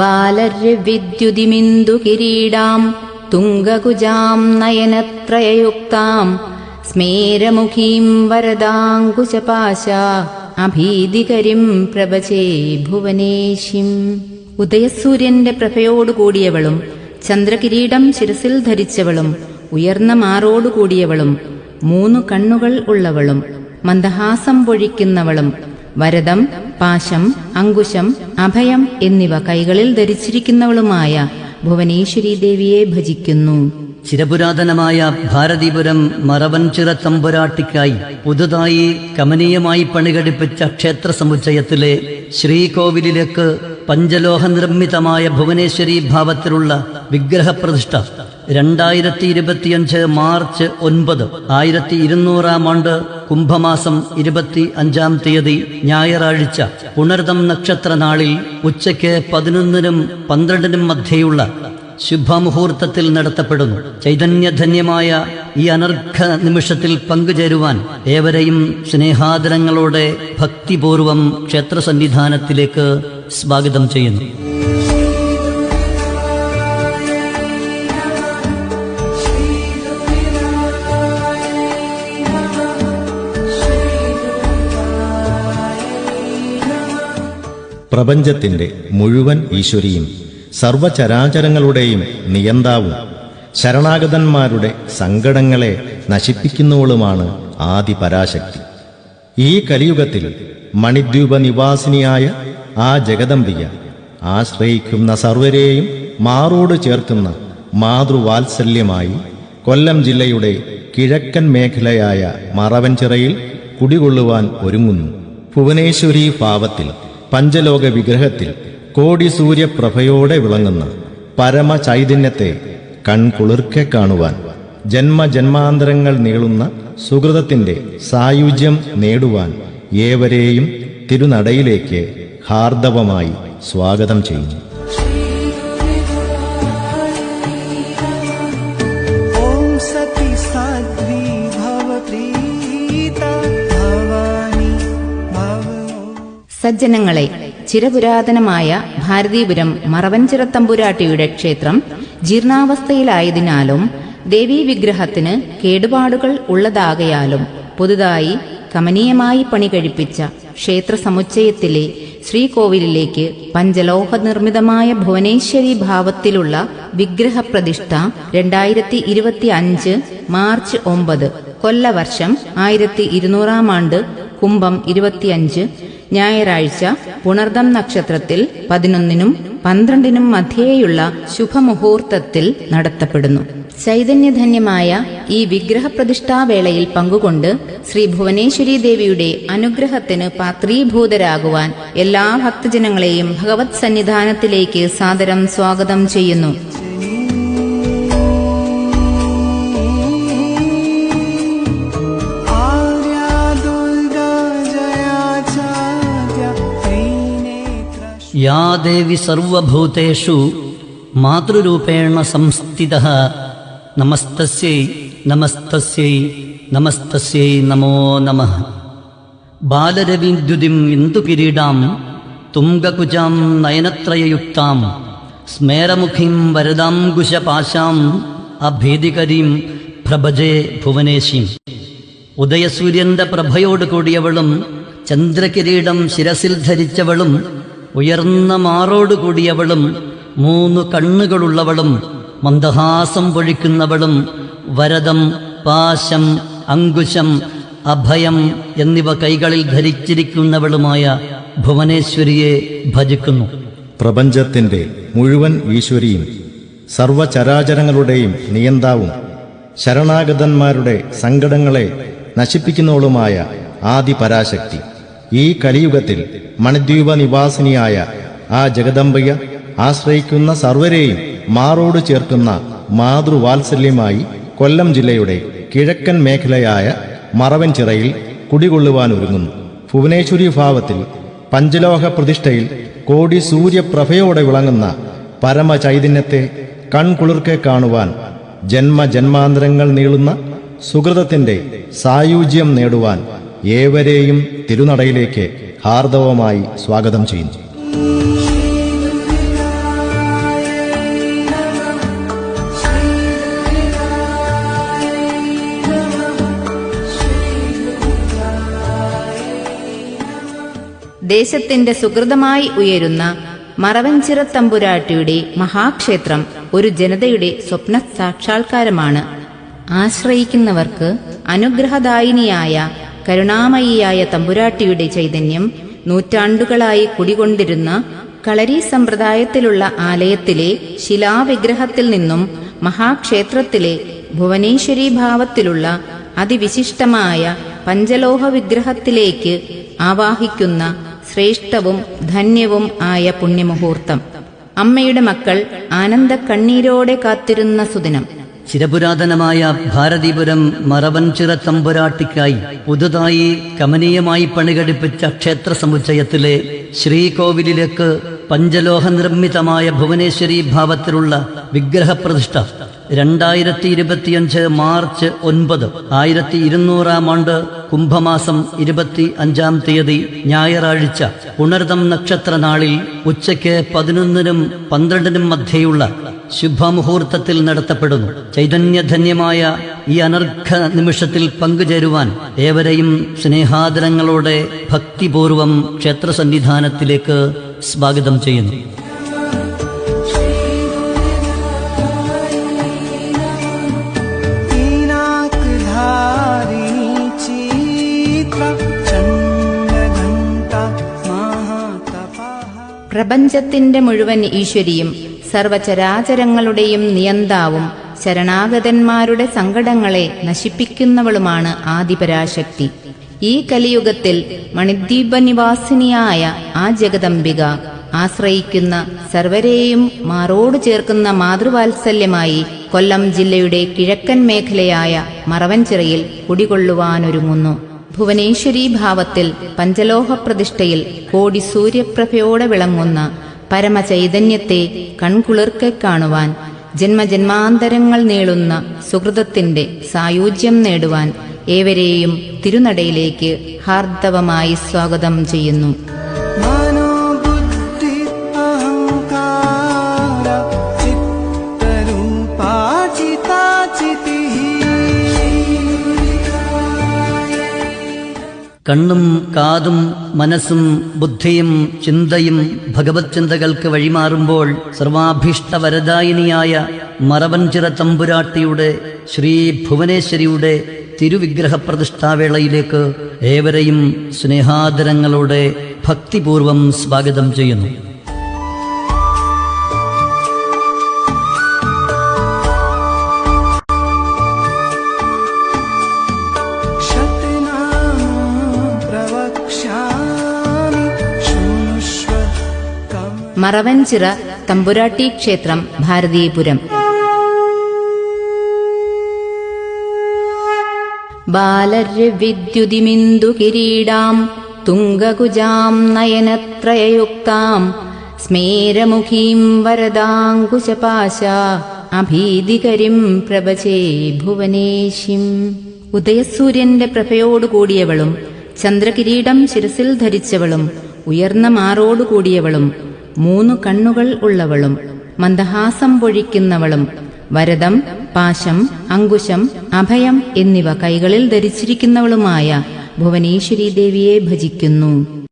ബാലർവിദ്യുതിമിന്ദു കിരീടാം തുംഗകുജാം നയനത്രയയുക്താം സ്മേരമുഖീം വരദാങ്കുശപാശ അഭീതികരിം പ്രഭജേ ഭുവനേശിം. ഉദയസൂര്യന്റെ പ്രഭയോടുകൂടിയവളും ചന്ദ്രകിരീടം ശിരസിൽ ധരിച്ചവളും ഉയർന്ന മാറോടുകൂടിയവളും 3 കണ്ണുകൾ ഉള്ളവളും മന്ദഹാസം പൊഴിക്കുന്നവളും വരദം, പാശം, അങ്കുശം, അഭയം എന്നിവ കൈകളിൽ ധരിച്ചിരിക്കുന്നവളുമായ ഭുവനേശ്വരി ദേവിയെ ഭജിക്കുന്നു. ചിരപുരാതനമായ ഭാരതീപുരം മറവൻചിറ തമ്പുരാട്ടിക്കായി പുതുതായി കമനീയമായി പണികഴിപ്പിച്ച ക്ഷേത്ര സമുച്ചയത്തിലെ ശ്രീകോവിലിലേക്ക് പഞ്ചലോഹ നിർമ്മിതമായ ഭുവനേശ്വരി ഭാവത്തിലുള്ള വിഗ്രഹപ്രതിഷ്ഠ 2025 മാർച്ച് 9 1200 ആണ്ട് കുംഭമാസം 25 തീയതി ഞായറാഴ്ച പുണർതം നക്ഷത്ര നാളിൽ ഉച്ചയ്ക്ക് 11നും 12നും മധ്യേയുള്ള ശുഭമുഹൂർത്തത്തിൽ നടത്തപ്പെടുന്നു. ചൈതന്യധന്യമായ ഈ അനർഘ നിമിഷത്തിൽ പങ്കുചേരുവാൻ ഏവരെയും സ്നേഹാദരങ്ങളോടെ ഭക്തിപൂർവം ക്ഷേത്ര സന്നിധാനത്തിലേക്ക് സ്വാഗതം ചെയ്യുന്നു. പ്രപഞ്ചത്തിന്റെ മുഴുവൻ ഈശ്വരിയും സർവചരാചരങ്ങളുടെയും നിയന്താവും ശരണാഗതന്മാരുടെ സങ്കടങ്ങളെ നശിപ്പിക്കുന്നവളുമാണ് ആദിപരാശക്തി. ഈ കലിയുഗത്തിൽ മണിദ്വീപ നിവാസിനിയായ ആ ജഗദംബിക ആശ്രയിക്കുന്ന സർവരെയും മാറോട് ചേർക്കുന്ന മാതൃവാത്സല്യമായി കൊല്ലം ജില്ലയുടെ കിഴക്കൻ മേഖലയായ മറവൻചിറയിൽ കുടികൊള്ളുവാൻ ഒരുങ്ങുന്നു. ഭുവനേശ്വരി ഭാവത്തിൽ പഞ്ചലോക വിഗ്രഹത്തിൽ കോടി സൂര്യപ്രഭയോടെ വിളങ്ങുന്ന പരമചൈതന്യത്തെ കൺകുളിർക്കെ കാണുവാൻ ജന്മജന്മാന്തരങ്ങൾ നീളുന്ന സുഹൃതത്തിന്റെ സായുജ്യം നേടുവാൻ ഏവരെയും തിരുനടയിലേക്ക് ഹാർദവമായി സ്വാഗതം ചെയ്യുന്നു. സജ്ജനങ്ങളെ, ചിരപുരാതനമായ ഭാരതീപുരം മറവൻചിറ തമ്പുരാട്ടിയുടെ ക്ഷേത്രം ജീർണാവസ്ഥയിലായതിനാലും ദേവീവിഗ്രഹത്തിന് കേടുപാടുകൾ ഉള്ളതാകയാലും പുതുതായി കമനീയമായി പണികഴിപ്പിച്ച ക്ഷേത്ര സമുച്ചയത്തിലെ ശ്രീകോവിലിലേക്ക് പഞ്ചലോഹ നിർമ്മിതമായ ഭുവനേശ്വരി ഭാവത്തിലുള്ള വിഗ്രഹപ്രതിഷ്ഠ 2025 മാർച്ച് 9 കൊല്ലവർഷം 1200 ആണ്ട് കുംഭം 25 ഞായറാഴ്ച പുണർദം നക്ഷത്രത്തിൽ 11നും 12നും മധ്യേയുള്ള ശുഭമുഹൂർത്തത്തിൽ നടത്തപ്പെടുന്നു. ചൈതന്യധന്യമായ ഈ വിഗ്രഹപ്രതിഷ്ഠാവേളയിൽ പങ്കുകൊണ്ട് ശ്രീ ഭുവനേശ്വരി ദേവിയുടെ അനുഗ്രഹത്തിന് പാത്രീഭൂതരാകുവാൻ എല്ലാ ഭക്തജനങ്ങളെയും ഭഗവത് സന്നിധാനത്തിലേക്ക് സാദരം സ്വാഗതം ചെയ്യുന്നു. യാ ദേവി സർവഭൂതേഷു മാതൃരൂപേണ സംസ്ഥിതഃ നമസ്തസ്യൈ നമസ്തസ്യൈ നമസ്തസ്യൈ നമോ നമഃ. ബാലരവിദ്യുതിം ഇന്ദുകിരീടാം തുംഗകുജാം നയനത്രയയുക്താം സ്മേരമുഖീം വരദാങ്കുശപാശാം അഭീതികരീം പ്രഭജേ ഭുവനേശീം. ഉദയസൂര്യന്റെ പ്രഭയോട് കൂടിയവളും ചന്ദ്രകിരീടം ശിരസിൽ ധരിച്ചവളും ഉയർന്ന മാറോടുകൂടിയവളും 3 കണ്ണുകളുള്ളവളും മന്ദഹാസം പൊഴിക്കുന്നവളും വരദം, പാശം, അങ്കുശം, അഭയം എന്നിവ കൈകളിൽ ധരിച്ചിരിക്കുന്നവളുമായ ഭുവനേശ്വരിയെ ഭജിക്കുന്നു. പ്രപഞ്ചത്തിന്റെ മുഴുവൻ ഈശ്വരിയും സർവചരാചരങ്ങളുടെയും നിയന്താവും ശരണാഗതന്മാരുടെ സങ്കടങ്ങളെ നശിപ്പിക്കുന്നവളുമായ ആദിപരാശക്തി ഈ കലിയുഗത്തിൽ മണിദ്വീപ നിവാസിനിയായ ആ ജഗദംബിക ആശ്രയിക്കുന്ന സർവരെയും മാറോട് ചേർക്കുന്ന മാതൃവാത്സല്യമായി കൊല്ലം ജില്ലയുടെ കിഴക്കൻ മേഖലയായ മറവൻചിറയിൽ കുടികൊള്ളുവാനൊരുങ്ങുന്നു. ഭുവനേശ്വരി ഭാവത്തിൽ പഞ്ചലോഹ പ്രതിഷ്ഠയിൽ കോടി സൂര്യപ്രഭയോടെ വിളങ്ങുന്ന പരമചൈതന്യത്തെ കൺകുളിർക്കെ കാണുവാൻ ജന്മജന്മാന്തരങ്ങൾ നീളുന്ന സുഹൃതത്തിന്റെ സായുജ്യം നേടുവാൻ ഏവരെയും തിരുനടയിലേക്ക് ഹാർദവമായി സ്വാഗതം ചെയ്യുന്നു. ദേശത്തിന്റെ സുഹൃതമായി ഉയരുന്ന മറവഞ്ചിറ തമ്പുരാട്ടിയുടെ മഹാക്ഷേത്രം ഒരു ജനതയുടെ സ്വപ്ന സാക്ഷാത്കാരമാണ്. ആശ്രയിക്കുന്നവർക്ക് അനുഗ്രഹദായിനിയായ കരുണാമയിയായ തമ്പുരാട്ടിയുടെ ചൈതന്യം നൂറ്റാണ്ടുകളായി കുടികൊണ്ടിരുന്ന കളരി സമ്പ്രദായത്തിലുള്ള ആലയത്തിലെ ശിലാവിഗ്രഹത്തിൽ നിന്നും മഹാക്ഷേത്രത്തിലെ ഭുവനേശ്വരി ഭാവത്തിലുള്ള അതിവിശിഷ്ടമായ പഞ്ചലോഹ വിഗ്രഹത്തിലേക്ക് ആവാഹിക്കുന്ന ശ്രേഷ്ഠവും ധന്യവും ആയ പുണ്യമുഹൂർത്തം. അമ്മയുടെ മക്കൾ ആനന്ദ കണ്ണീരോടെ കാത്തിരുന്ന സുദിനം. ചിരപുരാതനമായ ഭാരതീപുരം മറവൻചിറ തമ്പുരാട്ടിക്കായി പുതുതായി കമനീയമായി പണികഴിപ്പിച്ച ക്ഷേത്ര സമുച്ചയത്തിലെ ശ്രീകോവിലിലേക്ക് പഞ്ചലോഹ നിർമ്മിതമായ ഭുവനേശ്വരി ഭാവത്തിലുള്ള വിഗ്രഹപ്രതിഷ്ഠ 2025 മാർച്ച് 9, 1200 ആണ്ട് കുംഭമാസം 25 തീയതി ഞായറാഴ്ച പുണർതം നക്ഷത്ര നാളിൽ ഉച്ചയ്ക്ക് 11-നും 12-നും മധ്യേയുള്ള ശുഭമുഹൂർത്തത്തിൽ നടത്തപ്പെടുന്നു. ചൈതന്യധന്യമായ ഈ അനർഘ നിമിഷത്തിൽ പങ്കുചേരുവാൻ ഏവരെയും സ്നേഹാദരങ്ങളോടെ ഭക്തിപൂർവം ക്ഷേത്രസന്നിധാനത്തിലേക്ക് സ്വാഗതം ചെയ്യുന്നു. പ്രപഞ്ചത്തിന്റെ മുഴുവൻ ഈശ്വരിയും സർവചരാചരങ്ങളുടെയും നിയന്താവും ശരണാഗതന്മാരുടെ സങ്കടങ്ങളെ നശിപ്പിക്കുന്നവളുമാണ് ആദിപരാശക്തി. ഈ കലിയുഗത്തിൽ മണിദ്വീപനിവാസിനിയായ ആ ജഗദംബിക ആശ്രയിക്കുന്ന സർവരെയും മാറോട് ചേർക്കുന്ന മാതൃവാത്സല്യമായി കൊല്ലം ജില്ലയുടെ കിഴക്കൻ മേഖലയായ മറവൻചിറയിൽ കുടികൊള്ളുവാനൊരുങ്ങുന്നു. ഭുവനേശ്വരി ഭാവത്തിൽ പഞ്ചലോഹ പ്രതിഷ്ഠയിൽ കോടി സൂര്യപ്രഭയോടെ വിളങ്ങുന്ന പരമചൈതന്യത്തെ കൺകുളിർക്കെ കാണുവാൻ, ജന്മജന്മാന്തരങ്ങൾ നീളുന്ന സുഹൃതത്തിന്റെ സായുജ്യം നേടുവാൻ ഏവരെയും തിരുനടയിലേക്ക് ഹാർദവമായി സ്വാഗതം ചെയ്യുന്നു. കണ്ണും കാതും മനസ്സും ബുദ്ധിയും ചിന്തയും ഭഗവത് ചിന്തകൾക്ക് വഴിമാറുമ്പോൾ സർവാഭീഷ്ടവരദായിനിയായ മറവൻചിറ തമ്പുരാട്ടിയുടെ ശ്രീ ഭുവനേശ്വരിയുടെ തിരുവിഗ്രഹ പ്രതിഷ്ഠാവേളയിലേക്ക് ഏവരെയും സ്നേഹാദരങ്ങളോടെ ഭക്തിപൂർവം സ്വാഗതം ചെയ്യുന്നു. മറവൻചിറ തമ്പുരാട്ടി ക്ഷേത്രം, ഭാരതീപുരം. ബാലർവിദ്യുതിമിന്ദു കിരീടാം തുംഗകുജാം നയനത്രയയുക്താം സ്മേരമുഖീം വരദാങ്കുശപാശ അഭീതികരിം പ്രഭജേ ഭുവനേശിം. ഉദയസൂര്യന്റെ പ്രഭയോടുകൂടിയവളും ചന്ദ്രകിരീടം ശിരസിൽ ധരിച്ചവളും ഉയർന്ന മാറോടുകൂടിയവളും 3 കണ്ണുകൾ ഉള്ളവളും മന്ദഹാസം പൊഴിക്കുന്നവളും വരദം, പാശം, അങ്കുശം, അഭയം എന്നിവ കൈകളിൽ ധരിച്ചിരിക്കുന്നവളുമായ ഭുവനേശ്വരി ദേവിയെ ഭജിക്കുന്നു.